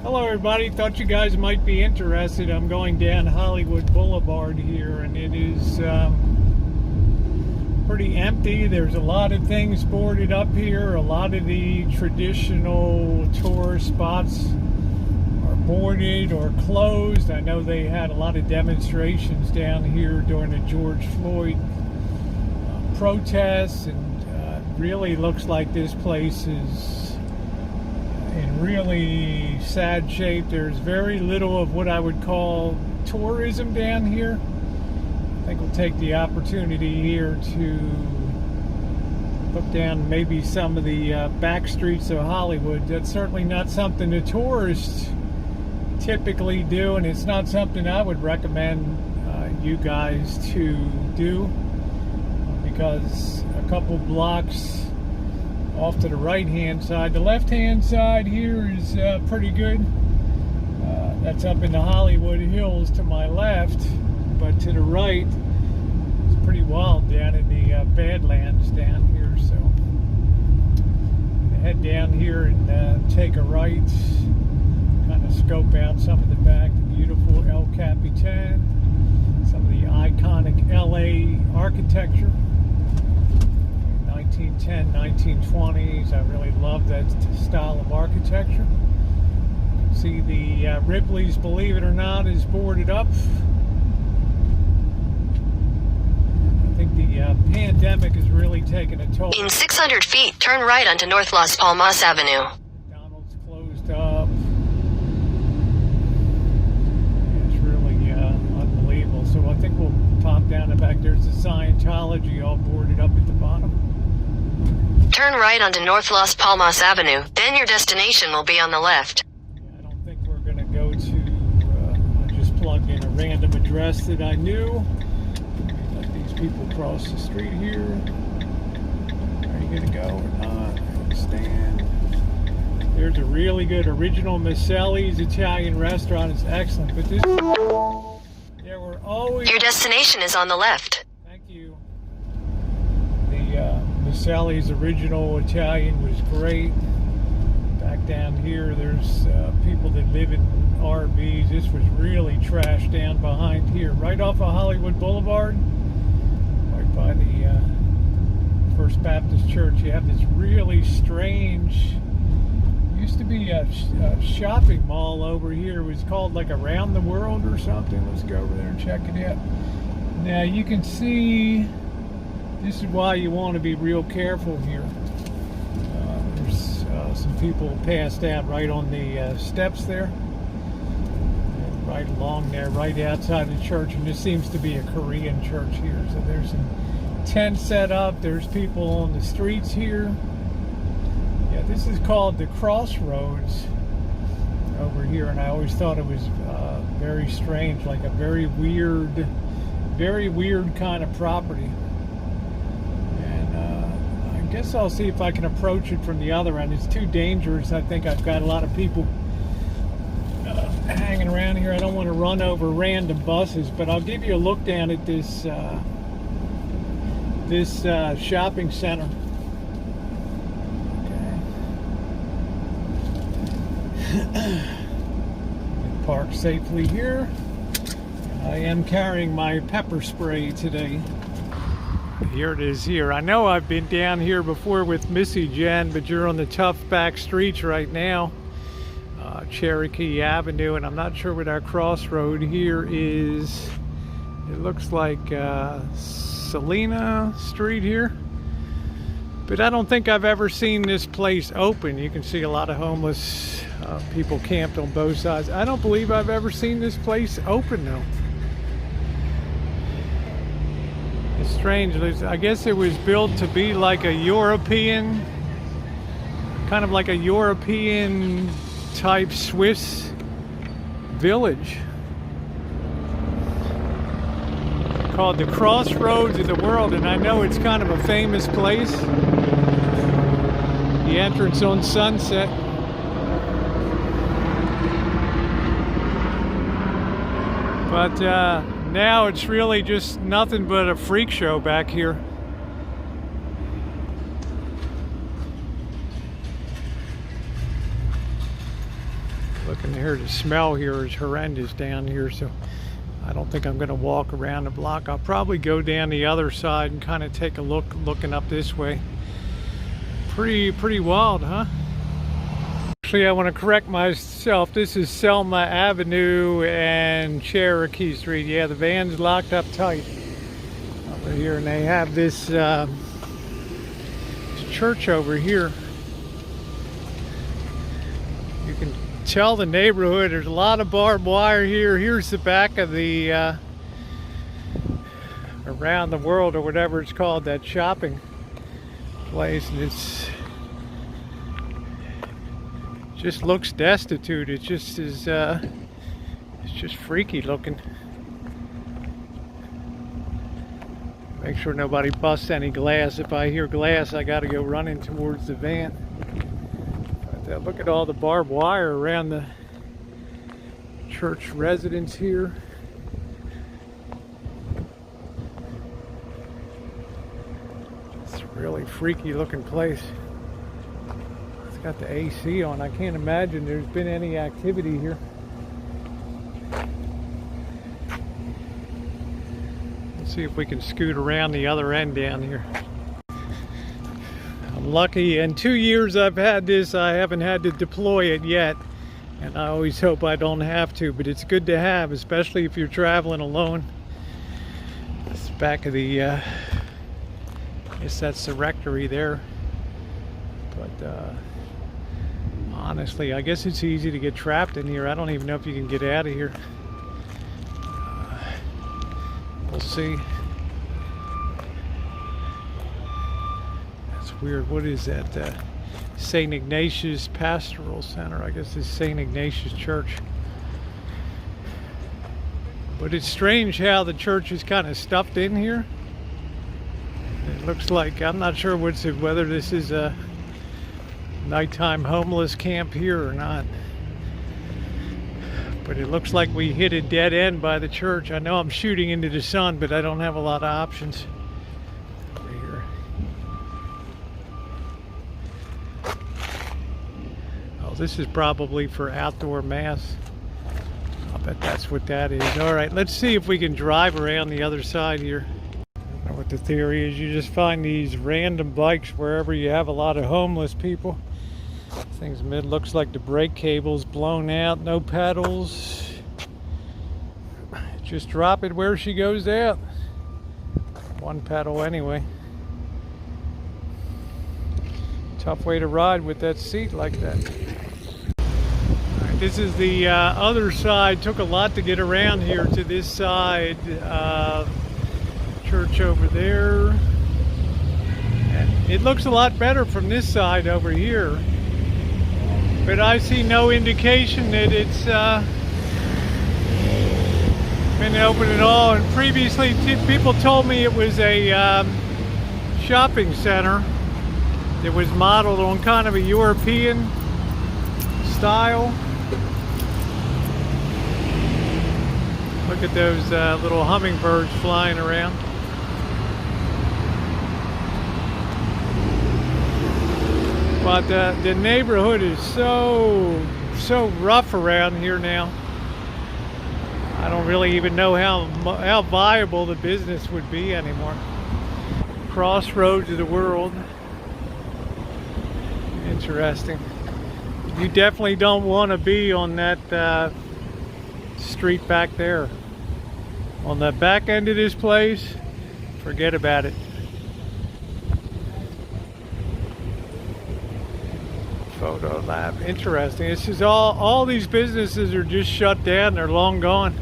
Hello everybody, thought you guys might be interested. I'm going down Hollywood Boulevard here and it is pretty empty. There's a lot of things boarded up here. A lot of the traditional tourist spots are boarded or closed. I know they had a lot of demonstrations down here during the George Floyd protests, and really looks like this place is in really sad shape. There's very little of what I would call tourism down here. I think we'll take the opportunity here to look down maybe some of the backstreets of Hollywood. That's certainly not something the tourists typically do, and it's not something I would recommend you guys to do, because a couple blocks off to the right hand side, the left hand side here is pretty good. That's up in the Hollywood Hills to my left, but to the right it's pretty wild down in the Badlands down here. So head down here and take a right, kind of scope out some of the back, the beautiful El Capitan, some of the iconic LA architecture, 1910, 1920s. I really love that style of architecture. See the Ripley's, believe it or not, is boarded up. I think the pandemic has really taken a toll. In 600 feet, turn right onto North Las Palmas Avenue. McDonald's closed up. It's really unbelievable. So I think we'll pop down the back. There's the Scientology all boarded up at the bottom. Turn right onto North Las Palmas Avenue, then your destination will be on the left. Yeah, I don't think we're going to go to, I just plugged in a random address that I knew. Let these people cross the street here. Are you going to go or not? Stand. There's a really good original Maselli's Italian restaurant. It's excellent. But this, there were always... Your destination is on the left. Thank you. Sally's original Italian was great. Back down here, there's people that live in RVs. This was really trashed down behind here, right off of Hollywood Boulevard, right by the First Baptist Church. You have this really strange, used to be a shopping mall over here. It was called like Around the World or something. Let's go over there and check it out. Now you can see, this is why you want to be real careful here. There's some people passed out right on the steps there. And right along there, right outside the church. And this seems to be a Korean church here. So there's some tents set up. There's people on the streets here. Yeah, this is called the Crossroads over here. And I always thought it was very strange, like a very weird kind of property. I guess I'll see if I can approach it from the other end. It's too dangerous. I think I've got a lot of people hanging around here. I don't want to run over random buses, but I'll give you a look down at this shopping center. Okay. Park safely here. I am carrying my pepper spray today. Here it is here. I know I've been down here before with Missy Jen, but you're on the tough back streets right now. Cherokee Avenue, and I'm not sure what our crossroad here is. It looks like Salina Street here. But I don't think I've ever seen this place open. You can see a lot of homeless people camped on both sides. I don't believe I've ever seen this place open though. It's strange. I guess it was built to be like a European, kind of like a European type Swiss village. Called the Crossroads of the World, and I know it's kind of a famous place. The entrance on Sunset. But now it's really just nothing but a freak show back here. Looking here, the smell here is horrendous down here, so I don't think I'm going to walk around the block. I'll probably go down the other side and kind of take a look, looking up this way. Pretty wild, huh? Actually, I want to correct myself. This is Selma Avenue and Cherokee Street. Yeah, the van's locked up tight over here, and they have this church over here. You can tell the neighborhood. There's a lot of barbed wire here. Here's the back of the Around the World, or whatever it's called, that shopping place, and it's just looks destitute. It just is it's just freaky looking. Make sure nobody busts any glass. If I hear glass, I got to go running towards the van. But look at all the barbed wire around the church residence here. It's a really freaky looking place. It's got the AC on. I can't imagine there's been any activity here. Let's see if we can scoot around the other end down here. I'm lucky. In 2 years I've had this, I haven't had to deploy it yet. And I always hope I don't have to, but it's good to have, especially if you're traveling alone. It's the back of the, I guess that's the rectory there. But honestly, I guess it's easy to get trapped in here. I don't even know if you can get out of here. We'll see. That's weird. What is that? St. Ignatius Pastoral Center. I guess it's St. Ignatius Church. But it's strange how the church is kind of stuffed in here. It looks like, I'm not sure whether this is a nighttime homeless camp here or not. But it looks like we hit a dead end by the church. I know I'm shooting into the sun, but I don't have a lot of options over here. Oh, this is probably for outdoor mass. I'll bet that's what that is. All right, let's see if we can drive around the other side here. I don't know what the theory is. You just find these random bikes wherever you have a lot of homeless people. Things mid, looks like the brake cable's blown out, no pedals. Just drop it where she goes out. One pedal anyway. Tough way to ride with that seat like that. All right, this is the other side. Took a lot to get around here to this side. Church over there. And it looks a lot better from this side over here. But I see no indication that it's been open at all. And previously, people told me it was a shopping center that was modeled on kind of a European style. Look at those little hummingbirds flying around. But the neighborhood is so rough around here now. I don't really even know how viable the business would be anymore. Crossroads of the world. Interesting. You definitely don't want to be on that street back there. On the back end of this place, forget about it. Photo lab. Interesting. It's just all these businesses are just shut down. They're long gone.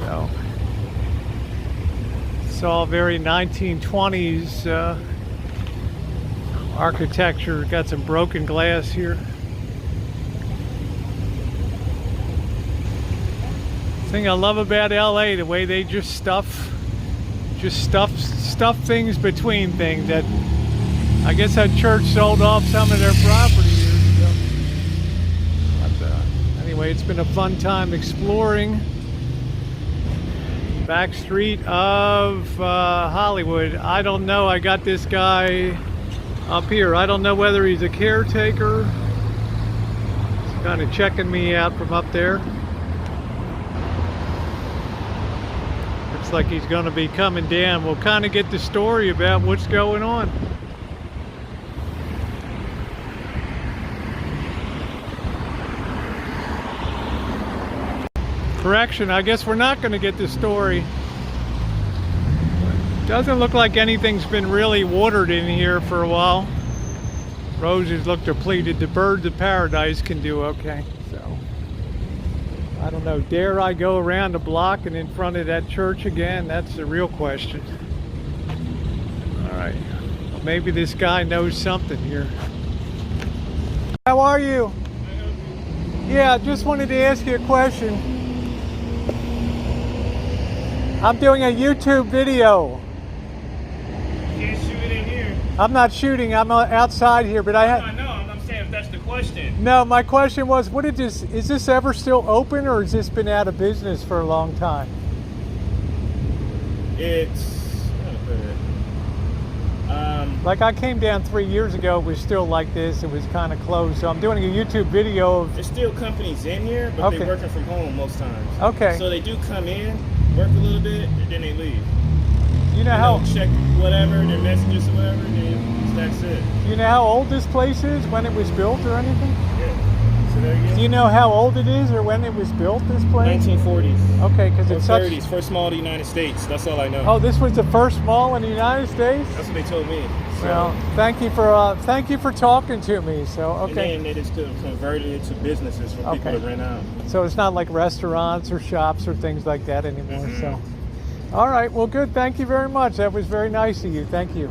So it's all very 1920s architecture. Got some broken glass here. Thing I love about LA, the way they just stuff things between things. That I guess that church sold off some of their property years ago. But anyway, it's been a fun time exploring back street of Hollywood. I don't know. I got this guy up here. I don't know whether he's a caretaker. He's kind of checking me out from up there. Looks like he's going to be coming down. We'll kind of get the story about what's going on. Correction, I guess we're not going to get the story. Doesn't look like anything's been really watered in here for a while. Roses look depleted. The birds of paradise can do okay. So, I don't know. Dare I go around the block and in front of that church again? That's the real question. All right. Well, maybe this guy knows something here. How are you? Yeah, just wanted to ask you a question. I'm doing a YouTube video. You can't shoot it in here. I'm not shooting. I'm outside here, but I had. I know. I'm saying if that's the question. No, my question was, what did this? Is this ever still open, or has this been out of business for a long time? It's. Like I came down 3 years ago, it was still like this. It was kind of closed. So I'm doing a YouTube video of. There's still companies in here, but Okay. they're working from home most times. Okay. So they do come in, work a little bit, and then they leave. You know how? Check whatever, their messages or whatever, and then that's it. You know how old this place is? When it was built or anything? Yeah. So there you go. Do you know how old it is or when it was built? This place? 1940s. Okay, because Or it's such. 30s. First mall in the United States. That's all I know. Oh, this was the first mall in the United States. That's what they told me. So, Well, thank you for talking to me. So And okay, then they just converted it to businesses for people Okay. to rent out. so it's not like restaurants or shops or things like that anymore. Mhm. So, all right, well, good. Thank you very much. That was very nice of you. Thank you.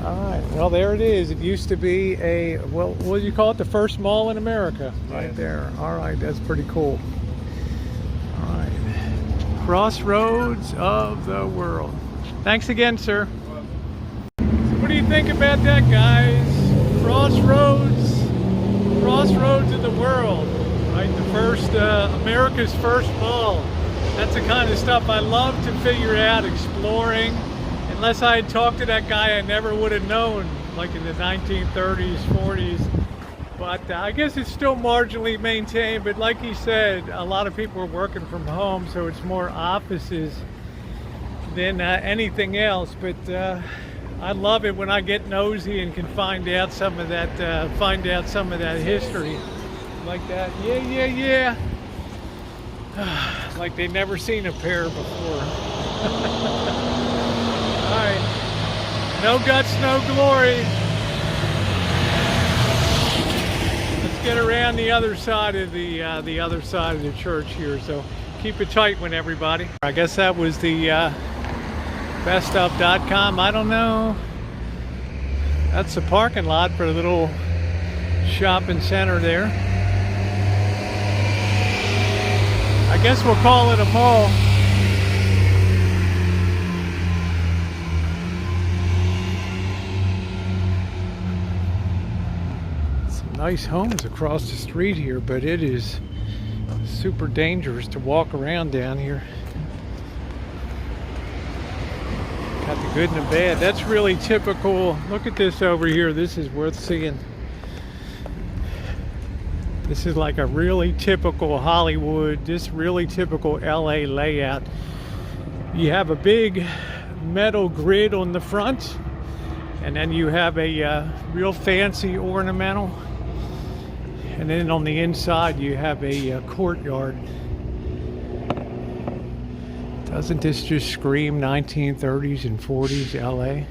All right, well, there it is. It used to be what do you call it? The first mall in America, right Yeah. there. All right, that's pretty cool. All right, crossroads of the world. Thanks again, sir. What do you think about that, guys? Crossroads of the world, right? The first, America's first mall. That's the kind of stuff I love to figure out, exploring. Unless I had talked to that guy, I never would have known, like in the 1930s, 40s. But I guess it's still marginally maintained. But like he said, a lot of people are working from home, so it's more offices than anything else. But I love it when I get nosy and can find out some of that history, like that. Yeah. Like they've never seen a pair before. All right, no guts, no glory. Let's get around the other side of the church here. So keep it tight, when everybody. I guess that was the beststuff.com. I don't know. That's the parking lot for a little shopping center there. I guess we'll call it a mall. Some nice homes across the street here, but it is super dangerous to walk around down here. Got the good and the bad. That's really typical. Look at this over here. This is worth seeing. This is like a really typical Hollywood, this really typical LA layout. You have a big metal grid on the front, and then you have a real fancy ornamental, and then on the inside you have a courtyard. Doesn't this just scream 1930s and 40s LA?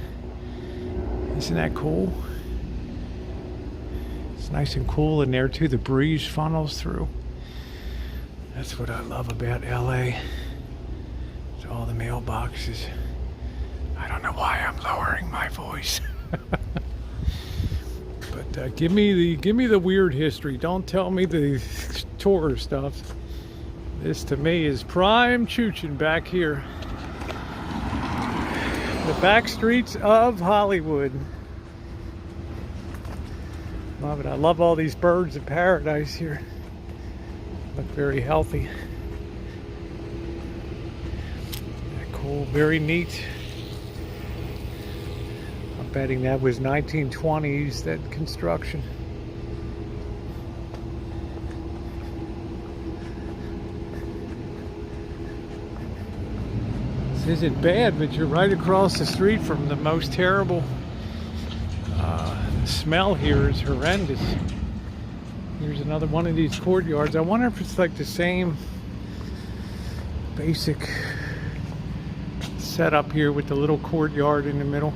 Isn't that cool? It's nice and cool in there too. The breeze funnels through. That's what I love about LA. It's all the mailboxes. I don't know why I'm lowering my voice. But give me the weird history. Don't tell me the tour stuff. This to me is prime chooching back here. The backstreets of Hollywood. Love it. I love all these birds of paradise here. Look very healthy. Cool, very neat. betting that was 1920s, that construction. isn't bad, but you're right across the street from the most terrible. The smell here is horrendous. Here's another one of these courtyards. I wonder if it's like the same basic setup here with the little courtyard in the middle.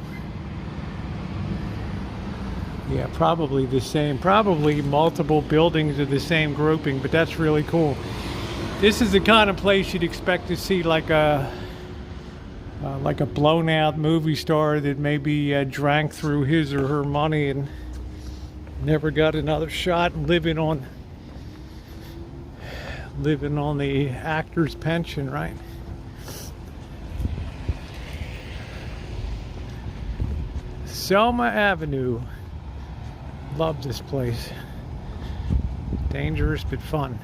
Yeah, probably the same. Probably multiple buildings of the same grouping, but that's really cool. This is the kind of place you'd expect to see like a blown out movie star that maybe drank through his or her money and never got another shot, and living on the actor's pension, right? Selma Avenue. Love this place. Dangerous but fun.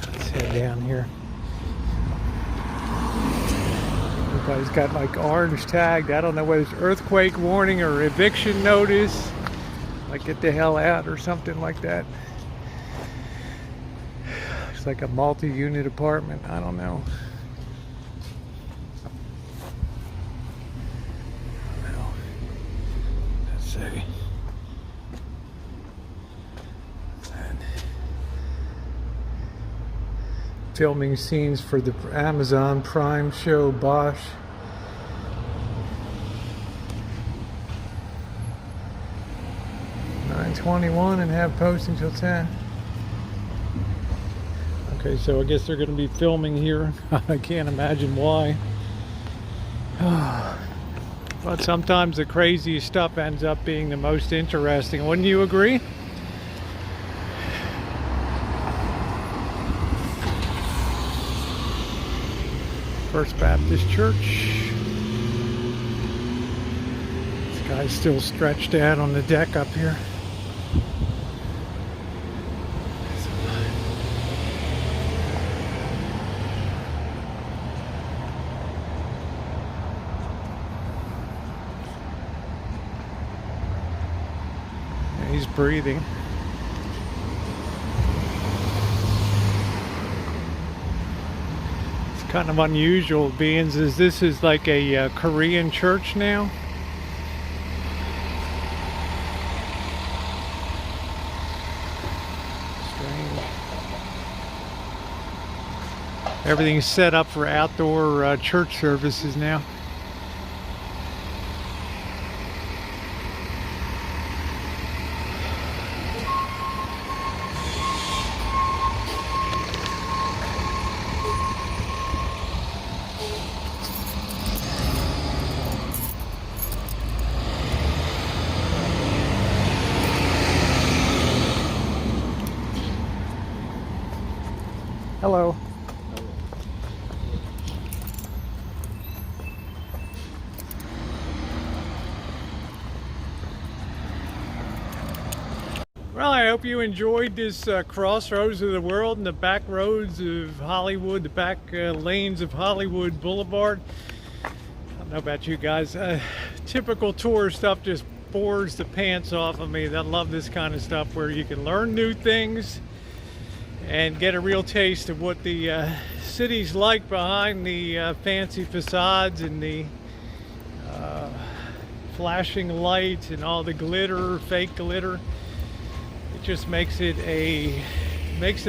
Let's head down here. Everybody's got like orange tagged. I don't know whether it's earthquake warning or eviction notice. Like get the hell out or something like that. It's like a multi-unit apartment. I don't know. Let's see. Filming scenes for the Amazon Prime show Bosch. .21 and have posting till 10. Okay, so I guess they're going to be filming here. I can't imagine why. But sometimes the craziest stuff ends up being the most interesting. Wouldn't you agree? First Baptist Church. This guy's still stretched out on the deck up here. He's breathing. It's kind of unusual, being as this is like a Korean church now. Strange. Everything's set up for outdoor church services now. Hello. Well, I hope you enjoyed this crossroads of the world and the back roads of Hollywood, the back lanes of Hollywood Boulevard. I don't know about you guys. Typical tour stuff just bores the pants off of me. I love this kind of stuff where you can learn new things and get a real taste of what the city's like behind the fancy facades and the flashing lights and all the glitter, fake glitter. It just makes it a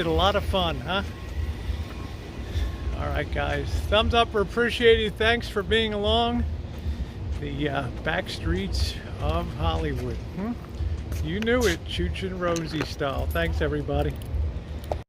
lot of fun, huh? All right, guys, thumbs up or appreciated. Thanks for being along the backstreets of Hollywood. You knew it, Chooch and Rosie style. Thanks, everybody.